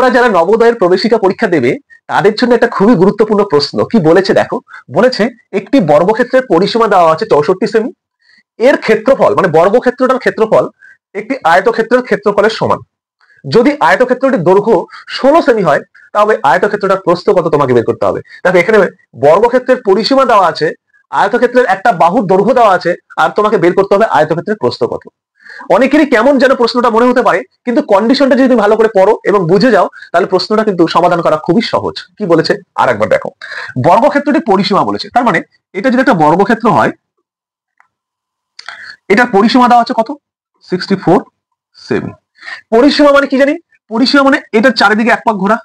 তোমরা যারা নবোদয়ের প্রবেশিকা পরীক্ষা দেবে তাদের জন্য একটা খুবই গুরুত্বপূর্ণ প্রশ্ন। কি বলেছে দেখো, বলেছে একটি বর্গক্ষেত্রের পরিসীমা দেওয়া আছে 64 সেমি, এর ক্ষেত্রফল মানে বর্গক্ষেত্রটার ক্ষেত্রফল একটি আয়তক্ষেত্রের ক্ষেত্রফলের সমান। যদি আয়তক্ষেত্রটির দৈর্ঘ্য 16 সেমি হয় তাহলে আয়তক্ষেত্রটার প্রস্থ কত তোমাকে বের করতে হবে। দেখো এখানে বর্গক্ষেত্রের পরিসীমা দেওয়া আছে, আয়তক্ষেত্রের একটা বাহুর দৈর্ঘ্য দেওয়া আছে, আর তোমাকে বের করতে হবে আয়তক্ষেত্রের প্রস্থ কত। অনেকেরই কেমন যেন প্রশ্নটা মনে হতে পারে, কিন্তু কন্ডিশনটা যদি ভালো করে পড়ো এবং বুঝে যাও তাহলে প্রশ্নটা কিন্তু সমাধান করা খুবই সহজ। কি বলেছে আর একবার দেখো, বর্গক্ষেত্রটি পরিসীমা বলেছে, তার মানে এটা যদি একটা বর্গক্ষেত্র হয় এটার পরিসীমা দেওয়া আছে কত 64 সেমি। পরিসীমা মানে কি জানি, পরিসীমা মানে এটার চারিদিকে এক পাক ঘোরা।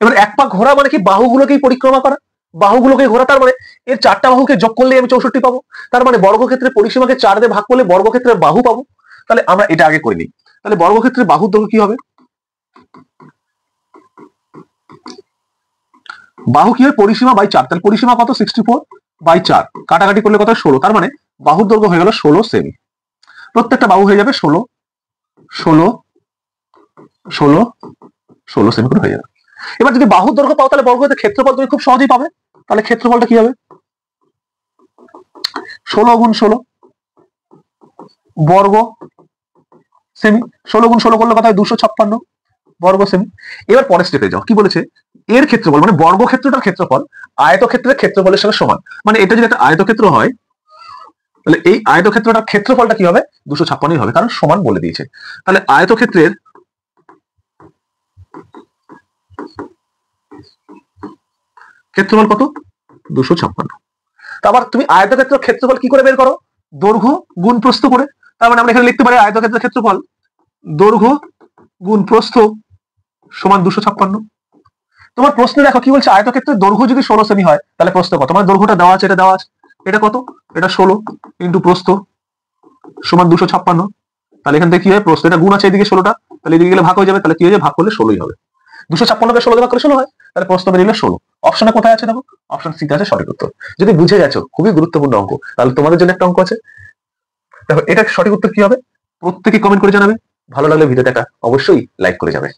এবার এক পাক ঘোরা মানে কি বাহুগুলোকেই পরিক্রমা করা, বাহুগুলোকে ঘোরা, তার মানে এর চারটা বাহুকে যোগ করলে আমি 64 পাবো। তার মানে বর্গক্ষেত্রের পরিসীমাকে 4 দিয়ে ভাগ করলে বর্গক্ষেত্রের বাহু পাবো। তাহলে আমরা এটা আগে করে নিই। তাহলে বর্গক্ষেত্রের বাহুর দৈর্ঘ্য কি হবে, বাহু কি হয় পরিসীমা বাই 4, তাহলে পরিসীমা কত 64 বাই 4, কাটাকাটি করলে কত 16, তার মানে বাহুর দৈর্ঘ্য হয়ে গেল 16 সেমি। প্রত্যেকটা বাহু হয়ে যাবে 16 16 16 16 সেমি করে হয়ে যাবে। এবার যদি বাহুর দৈর্ঘ্য পাও তাহলে বর্গক্ষেত্রের ক্ষেত্রফল তুমি খুব সহজেই পাবে। তাহলে ক্ষেত্রফলটা কি হবে 16 গুণ 16 বর্গ সেমি, 16 গুণ 16 করলে কত হয় 256 বর্গ সেমি। এবার পরের স্টেপে যাও, কি বলেছে এর ক্ষেত্রফল মানে বর্গক্ষেত্রটার ক্ষেত্রফল আয়তক্ষেত্রের ক্ষেত্রফলের সঙ্গে সমান। মানে এটা যদি একটা আয়তক্ষেত্র হয় তাহলে এই আয়তক্ষেত্রটার ক্ষেত্রফলটা কি হবে 256 হবে, কারণ সমান বলে দিয়েছে। তাহলে আয়তক্ষেত্রের ক্ষেত্রফল কত 256। আবার তুমি আয়তক্ষেত্রের ক্ষেত্রফল কি করে বের করো, দৈর্ঘ্য গুণ প্রস্থ করে। তার মানে আমরা এখানে লিখতে পারি আয়তক্ষেত্রের ক্ষেত্রফল দৈর্ঘ্য গুণ প্রস্থ সমান 256। তোমার প্রশ্নে দেখো কি বলছে, আয়তক্ষেত্রের দৈর্ঘ্য যদি 16 সেমি হয় তাহলে প্রস্থ কত, তোমার দৈর্ঘ্যটা দেওয়া আছে, এটা দেওয়া আছে, এটা কত, এটা 16 ইন্টু প্রস্থ সমান 256। তাহলে এখান থেকে কি হয় প্রস্থ, এটা গুণ আছে এদিকে 16টা, তাহলে এদিকে গেলে ভাগ হয়ে যাবে, তাহলে কি হয়ে যাবে ভাগ করলে 16ই হবে। 256কে 16 ভাগ করে 16 হয়, তাহলে প্রস্থ বেরিয়ে 16। অপশনে কোথায় আছে দেখো, অপশন সি আছে সঠিক উত্তর। যদি বুঝে গেছো খুবই গুরুত্বপূর্ণ অঙ্ক, তাহলে তোমাদের জন্য একটা অঙ্ক আছে। দেখো এটা সঠিক উত্তর কি হবে প্রত্যেকে কমেন্ট করে জানাবে। ভালো লাগলে ভিডিওটা অবশ্যই লাইক করে যাবে।